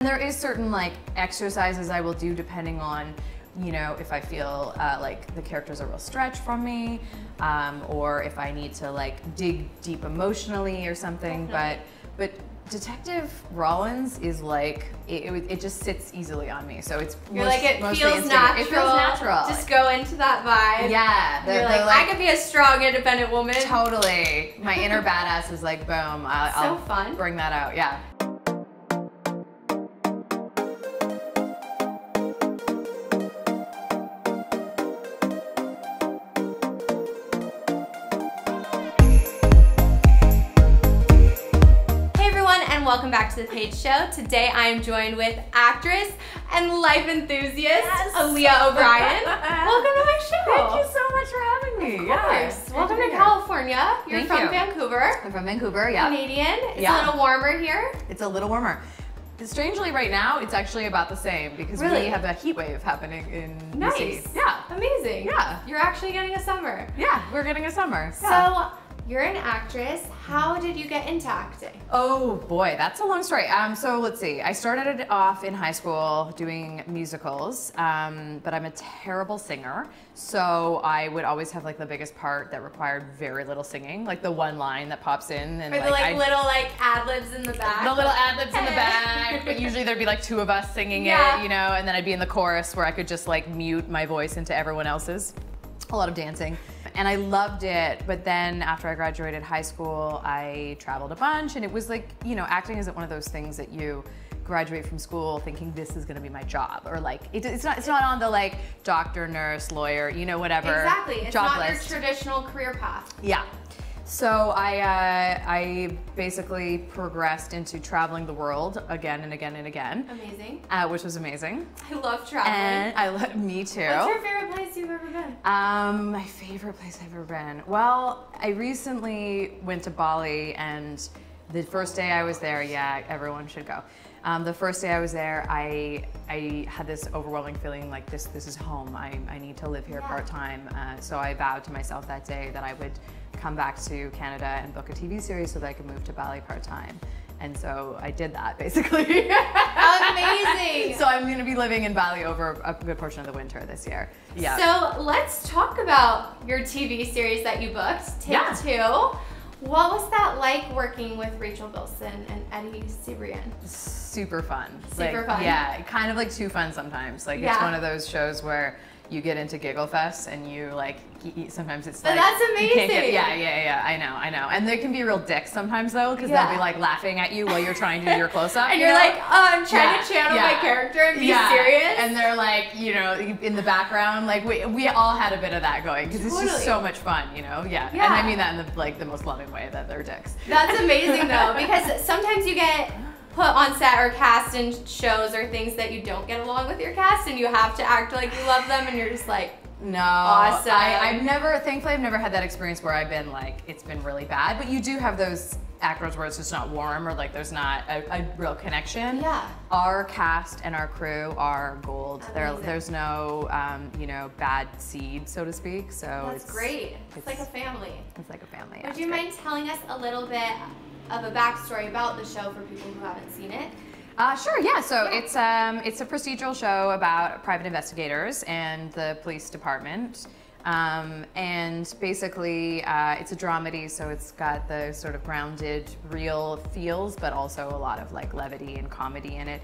There is certain like exercises I will do depending on, you know, if I feel like the character's a real stretch from me, or if I need to like dig deep emotionally or something. But Detective Rollins is like, it just sits easily on me. So it's You're like, it feels natural. It feels natural. Just go into that vibe. Yeah. You're like, I could be a strong, independent woman. Totally. My inner badass is like, boom. I'll fun. Bring that out. Yeah. Welcome back to the Paige Show. Today I am joined with actress and life enthusiast, Aliyah O'Brien. Welcome to my show. Thank you so much for having me. Of course. Welcome to California. You're from Vancouver. I'm from Vancouver, yeah. Canadian. It's a little warmer here. It's a little warmer. Strangely, right now, it's actually about the same because we have a heat wave happening in Nice. BC. Yeah. Amazing. Yeah. You're actually getting a summer. Yeah, we're getting a summer. So, you're an actress. How did you get into acting? Oh boy, that's a long story. So let's see. I started it off in high school doing musicals, but I'm a terrible singer. So I would always have like the biggest part that required very little singing, like the one line that pops in, and or the little ad-libs in the back. The little ad-libs in the back, but usually there'd be like two of us singing it, you know, and then I'd be in the chorus where I could just like mute my voice into everyone else's. A lot of dancing. And I loved it, but then after I graduated high school, I traveled a bunch, and it was like, you know, acting isn't one of those things that you graduate from school thinking this is gonna be my job, or like, it's not on the like doctor, nurse, lawyer, you know, whatever. Exactly, it's job not list. Your traditional career path. Yeah. So I basically progressed into traveling the world again and again and again. Amazing. Which was amazing. I love traveling. And me too. What's your favorite place you've ever been? My favorite place I've ever been. Well, I recently went to Bali, and the first day I was there, everyone should go. The first day I was there, I had this overwhelming feeling like this is home. I need to live here part-time. So I vowed to myself that day that I would come back to Canada and book a TV series so that I could move to Bali part-time. And so I did that, basically. Amazing! So I'm gonna be living in Bali over a good portion of the winter this year. Yeah. So let's talk about your TV series that you booked, Take Two. What was that like working with Rachel Bilson and Eddie Cibrian? Super fun. Super fun? Yeah, kind of like too fun sometimes. Like it's one of those shows where you get into Giggle Fest and you like, sometimes it's like. But that's amazing. Yeah, I know. And they can be real dicks sometimes though, because they'll be like laughing at you while you're trying to do your close-up. And you're like, I'm trying to channel my character and be serious. And they're like, you know, in the background, like we all had a bit of that going, because it's just so much fun, you know? Yeah. And I mean that in the most loving way, that they're dicks. That's amazing though, because sometimes you get put on set or cast in shows or things that you don't get along with your cast, and you have to act like you love them, and you're just like, no, awesome. Thankfully I've never had that experience where I've been like, it's been really bad, but you do have those actors where it's just not warm, or like there's not a real connection. Yeah. Our cast and our crew are gold. There's no, you know, bad seed, so to speak. So that's great. It's like a family. It's like a family. Would you mind telling us a little bit of a backstory about the show for people who haven't seen it? Sure, yeah. So it's a procedural show about private investigators and the police department. And basically, it's a dramedy, so it's got the sort of grounded, real feels, but also a lot of like levity and comedy in it.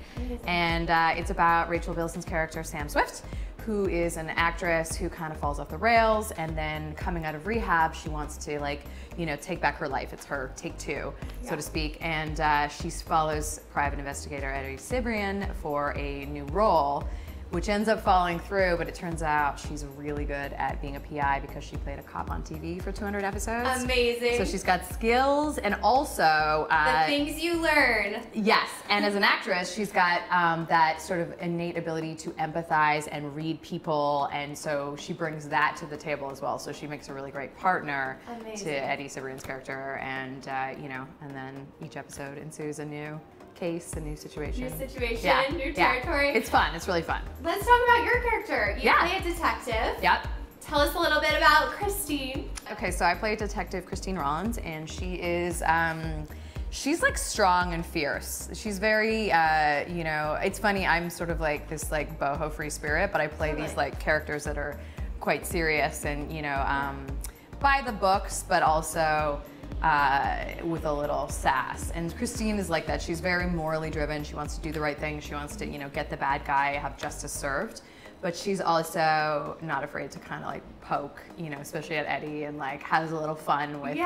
And it's about Rachel Bilson's character, Sam Swift, who is an actress who kind of falls off the rails, and then coming out of rehab, she wants to like, you know, take back her life. It's her take two, so to speak. And she follows private investigator Eddie Cibrian for a new role, which ends up falling through, but it turns out she's really good at being a PI because she played a cop on TV for 200 episodes. Amazing. So she's got skills, and also the things you learn. Yes, and as an actress, she's got that sort of innate ability to empathize and read people, and so she brings that to the table as well. So she makes a really great partner to Eddie Cibrian's character, and you know, and then each episode ensues a new case, a new situation. New situation, new territory. It's fun. It's really fun. Let's talk about your character. You play a detective. Yep. Tell us a little bit about Christine. Okay, so I play Detective Christine Rollins, and she is She's like strong and fierce. She's very, you know, it's funny, I'm sort of like this like boho free spirit, but I play these like characters that are quite serious and, you know, by the books, but also with a little sass. And Christine is like that. She's very morally driven. She wants to do the right thing. She wants to, you know, get the bad guy, have justice served. But she's also not afraid to kind of like poke, you know, especially at Eddie, and like has a little fun with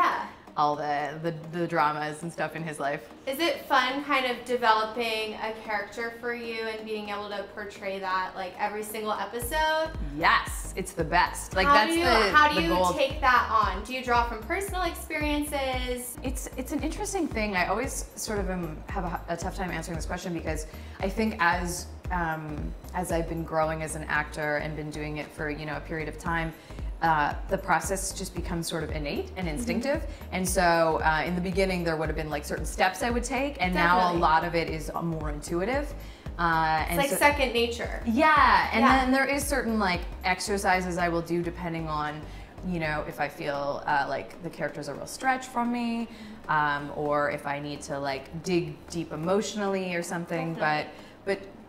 all the dramas and stuff in his life. Is it fun kind of developing a character for you and being able to portray that like every single episode? Yes, it's the best. Like how that's do you gold. take that on? Do you draw from personal experiences? It's an interesting thing. I always sort of have a tough time answering this question because I think as I've been growing as an actor and been doing it for, you know, a period of time, the process just becomes sort of innate and instinctive. And so in the beginning there would have been like certain steps I would take, and now a lot of it is more intuitive. It's like second nature. Yeah, and then there is certain like exercises I will do depending on, you know, if I feel like the character's a real stretch from me, or if I need to like dig deep emotionally or something. But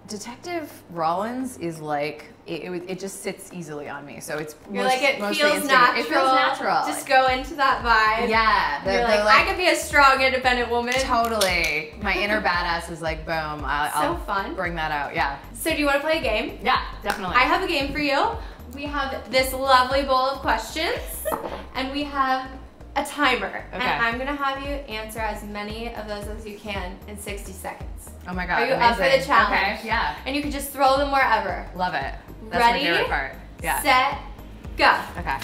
Detective Rollins is like, it just sits easily on me. So it's You're like, it feels natural. It feels natural. Just go into that vibe. Yeah. You're like, I could be a strong, independent woman. Totally. My inner badass is like, boom. I'll fun. Bring that out. Yeah. So do you want to play a game? Yeah, definitely. I have a game for you. We have this lovely bowl of questions, and we have a timer. Okay. And I'm gonna have you answer as many of those as you can in 60 seconds. Oh my God, Are you up for the challenge? Okay, yeah. And you can just throw them wherever. Love it. That's Ready? my favorite part. Yeah. Set, go. Okay.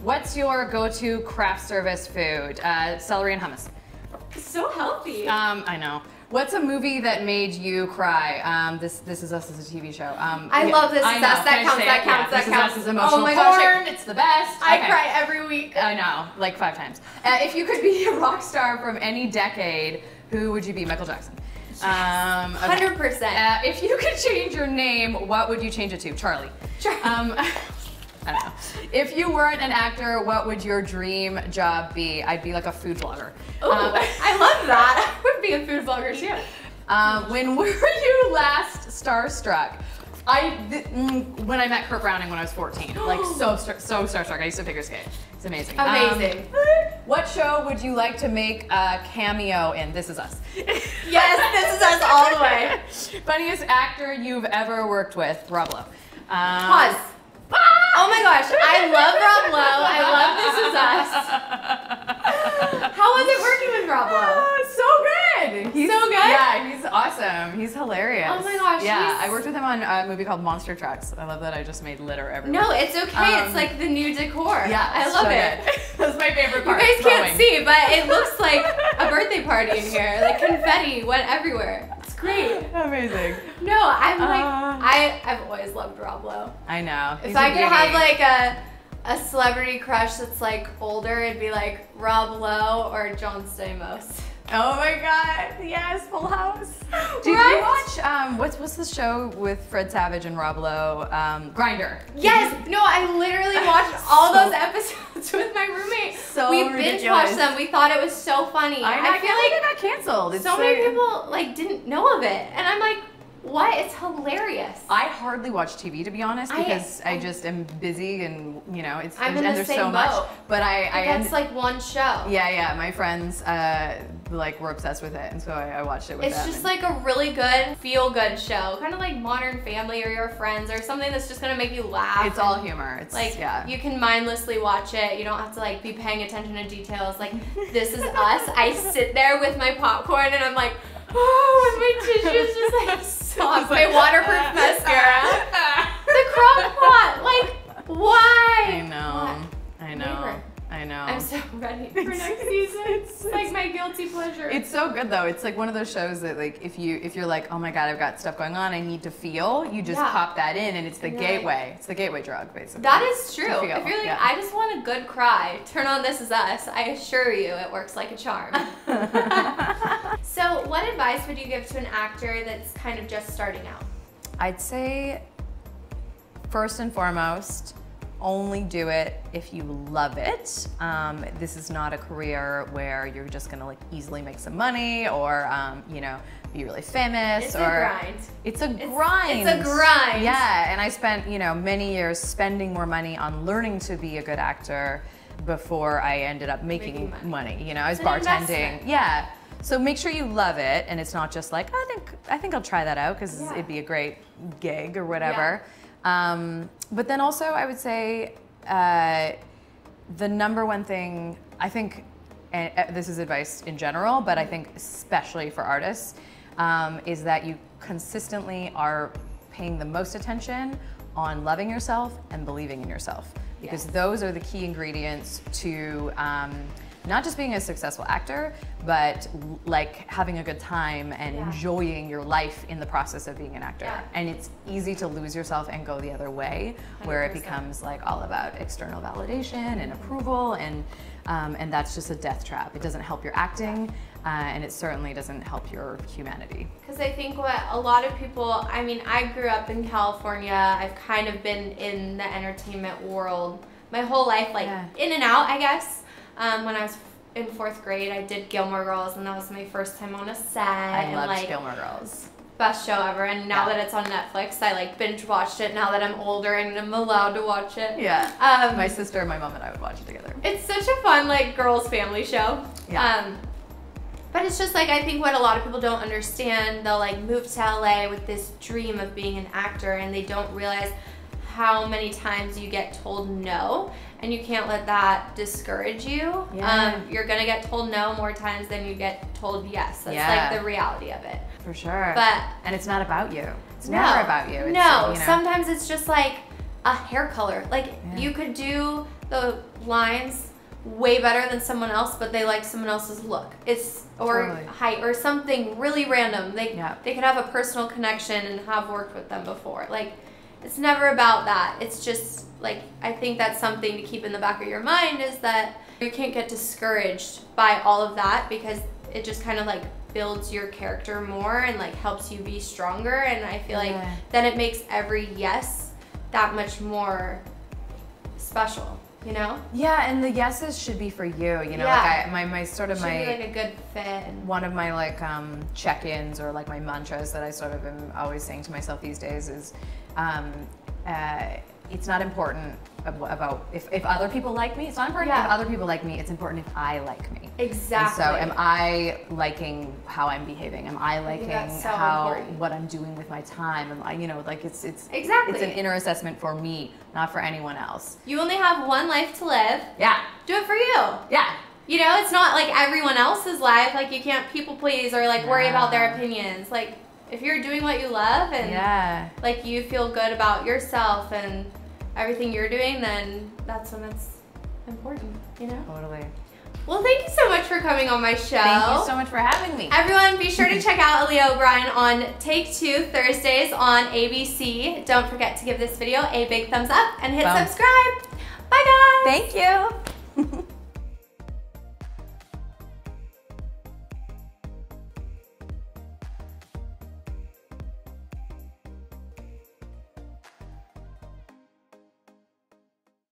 What's your go-to craft service food? Celery and hummus. So healthy. I know. What's a movie that made you cry? This Is Us is a TV show. I love This Is Us. That counts. That counts. That counts. This Is Us is emotional. Oh my gosh, porn. It's the best. I cry every week. I know, like 5 times. If you could be a rock star from any decade, who would you be? Michael Jackson. 100%. If you could change your name, what would you change it to? Charlie. I don't know. If you weren't an actor, what would your dream job be? I'd be like a food blogger. Ooh, I love that. I would be a food blogger too. When were you last starstruck? When I met Kurt Browning when I was 14. Like so starstruck. I used to figure skate. It's amazing. Amazing. What show would you like to make a cameo in? This Is Us. Yes, This Is Us all the way. Funniest actor you've ever worked with? Rob Lowe. Pause. Oh my gosh, I love Rob Lowe. I love This Is Us. How was it working with Rob Lowe? So good. He's so good? Yeah, he's awesome. He's hilarious. Oh my gosh. Yeah, I worked with him on a movie called Monster Trucks. I love that I just made litter everywhere. No, it's okay. It's like the new decor. Yeah, I love it. That's my favorite part. You guys can't see, but it looks like a birthday party in here. Like confetti went everywhere. It's great. Amazing. No, I'm like, I've always loved Rob Lowe. I know. If I could have like a celebrity crush that's like older, it'd be like Rob Lowe or John Stamos. Oh my God! Yes, Full House. Did you watch what's the show with Fred Savage and Rob Lowe? Grinder. Yes. No, I literally watched all those episodes with my roommate. We binge watched them. We thought it was so funny. I feel like it got canceled. So many people like didn't know of it, and I'm like, what? It's hilarious. I hardly watch TV, to be honest, because I just am busy and, you know, I'm in the there's same so much. boat. But that's like one show. Yeah, my friends like were obsessed with it, and so I watched it with them. It's just like a really good, feel-good show, kind of like Modern Family or Your Friends or something that's just gonna make you laugh. It's all humor. It's like you can mindlessly watch it. You don't have to like be paying attention to details. Like This Is Us. I sit there with my popcorn and I'm like, oh, and my tissues just like soft. My waterproof mascara. The crock pot. Like, why? I know. I'm so ready for next season. It's like my guilty pleasure. It's so good though. It's like one of those shows that like if you're like, oh my God, I've got stuff going on, I need to feel, you just pop that in and it's the gateway. It's the gateway drug, basically. That is true. If you're like, I just want a good cry, turn on This Is Us. I assure you it works like a charm. So what advice would you give to an actor that's kind of just starting out? I'd say first and foremost, only do it if you love it. This is not a career where you're just gonna like easily make some money or you know, be really famous. It's a grind. It's a grind. It's a grind. Yeah, and I spent, you know, many years spending more money on learning to be a good actor before I ended up making money. You know, I was bartending. Investment. Yeah. So make sure you love it, and it's not just like, I think I'll try that out because it'd be a great gig or whatever. But then also I would say the number one thing, I think, and this is advice in general, but I think especially for artists, is that you consistently are paying the most attention on loving yourself and believing in yourself. Because those are the key ingredients to not just being a successful actor, but like having a good time and enjoying your life in the process of being an actor. And it's easy to lose yourself and go the other way, 100%. Where it becomes like all about external validation and approval, and that's just a death trap. It doesn't help your acting, and it certainly doesn't help your humanity. Because I think what a lot of people, I mean, I grew up in California. I've kind of been in the entertainment world my whole life, like in and out, I guess. When I was in 4th grade, I did Gilmore Girls, and that was my first time on a set. I loved Gilmore Girls. Best show ever, and now that it's on Netflix, I like binge watched it now that I'm older and I'm allowed to watch it. Yeah. My sister, my mom, and I would watch it together. It's such a fun like girls' family show. Yeah. But it's just like, I think what a lot of people don't understand, they'll like move to LA with this dream of being an actor, and they don't realize how many times you get told no, and you can't let that discourage you. You're gonna get told no more times than you get told yes. That's like the reality of it. For sure. And it's not about you. It's never about you. It's, no, you know. Sometimes it's just like a hair color. Like you could do the lines way better than someone else, but they like someone else's look. Or height or something really random. They could have a personal connection and have worked with them before. Like, it's never about that. It's just like, I think that's something to keep in the back of your mind, is that you can't get discouraged by all of that, because it just kind of like builds your character more and like helps you be stronger. And I feel like then it makes every yes that much more special, you know? Yeah, and the yeses should be for you, you know, like my sort of should be like a good fit. One of my like check-ins or like my mantras that I sort of am always saying to myself these days is it's not important about if other people like me. It's not important if other people like me. It's important if I like me. Exactly. And so am I liking how I'm behaving? Am I liking what I'm doing with my time? And I, you know, like it's an inner assessment for me, not for anyone else. You only have one life to live. Yeah. Do it for you. Yeah. You know, it's not like everyone else's life. Like, you can't people please or like worry about their opinions. Like, if you're doing what you love and like you feel good about yourself and everything you're doing, then that's when it's important, you know? Totally. Well, thank you so much for coming on my show. Thank you so much for having me. Everyone, be sure to check out Aliyah O'Brien on Take 2 Thursdays on ABC. Don't forget to give this video a big thumbs up and hit subscribe. Bye, guys. Thank you.